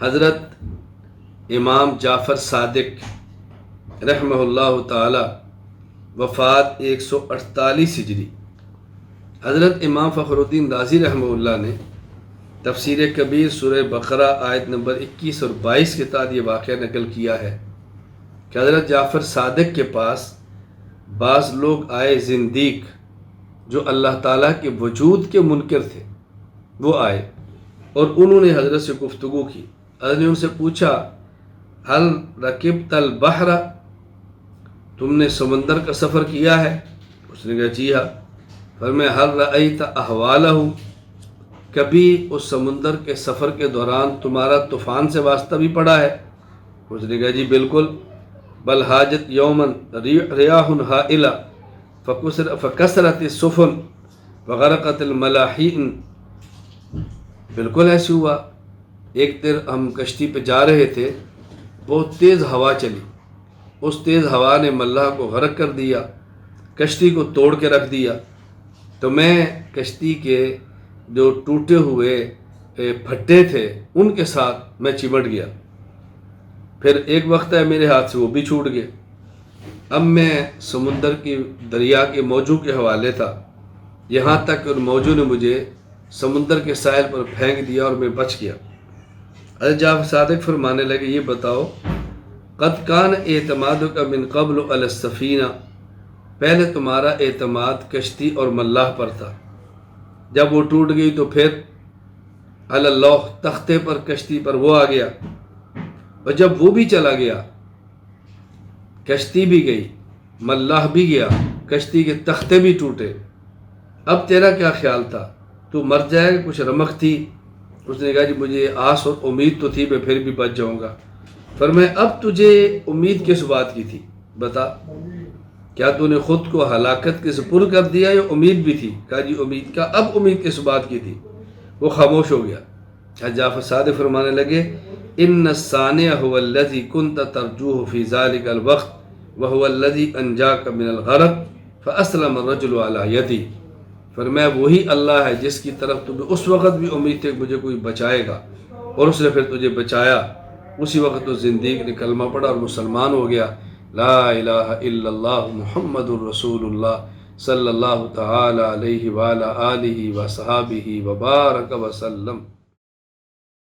حضرت امام جعفر صادق رحمہ اللہ تعالی وفات 148 ہجری۔ حضرت امام فخر الدین رازی رحمہ اللہ نے تفسیر کبیر سورہ بقرہ آیت نمبر 21 اور 22 کے تحت یہ واقعہ نقل کیا ہے کہ حضرت جعفر صادق کے پاس بعض لوگ آئے، زندیق جو اللہ تعالیٰ کے وجود کے منکر تھے، وہ آئے اور انہوں نے حضرت سے گفتگو کی۔ حضرت نے ان سے پوچھا، حل رکبت البحر، تم نے سمندر کا سفر کیا ہے؟ اس نے کہا جی ہاں۔ فرمایا حل رأیت احوالہ، کبھی اس سمندر کے سفر کے دوران تمہارا طوفان سے واسطہ بھی پڑا ہے؟ اس نے کہا جی بالکل۔ بل حاجت یومن ریاح ہائلہ فکسرت السفن وغرقت الملاحین، بالکل ایسے ہوا۔ ایک دن ہم کشتی پہ جا رہے تھے، بہت تیز ہوا چلی، اس تیز ہوا نے ملاح کو غرق کر دیا، کشتی کو توڑ کے رکھ دیا۔ تو میں کشتی کے جو ٹوٹے ہوئے پھٹے تھے ان کے ساتھ میں چمٹ گیا، پھر ایک وقت ہے میرے ہاتھ سے وہ بھی چھوٹ گئے۔ اب میں سمندر کی دریا کے موجوں کے حوالے تھا، یہاں تک کہ ان موجوں نے مجھے سمندر کے ساحل پر پھینک دیا اور میں بچ گیا۔ حضرت جعفر صادق فرمانے لگے، یہ بتاؤ قد کان اعتمادک من قبل علی السفینہ، پہلے تمہارا اعتماد کشتی اور ملاح پر تھا، جب وہ ٹوٹ گئی تو پھر علی اللوح، تختے پر، کشتی پر وہ آ گیا، اور جب وہ بھی چلا گیا، کشتی بھی گئی، ملاح بھی گیا، کشتی کے تختے بھی ٹوٹے، اب تیرا کیا خیال تھا؟ تو مر جائے گا؟ کچھ رمق تھی؟ اس نے کہا جی مجھے آس اور امید تو تھی، میں پھر بھی بچ جاؤں گا۔ فرمایا اب تجھے امید کس بات کی تھی؟ بتا، کیا تو نے خود کو ہلاکت کے سپرد کر دیا یا امید بھی تھی؟ کہا جی امید کا۔ اب امید کس بات کی تھی؟ وہ خاموش ہو گیا۔ حضرت جعفر صادق فرمانے لگے، ان الصانع هو الذي كنت ترجوه في ذلك الوقت وهو الذي انجاك من الغرق فاسلم الرجل على يدي۔ فرمایا وہی اللہ ہے جس کی طرف تمہیں اس وقت بھی امید تھی کہ مجھے کوئی بچائے گا، اور اس نے پھر تجھے بچایا۔ اسی وقت تو زندیق نے کلمہ پڑھا اور مسلمان ہو گیا۔ لا الہ الا اللہ محمد الرسول اللہ صلی اللہ تعالی علیہ وآلہ آلہ وصحابہ وبارک وسلم۔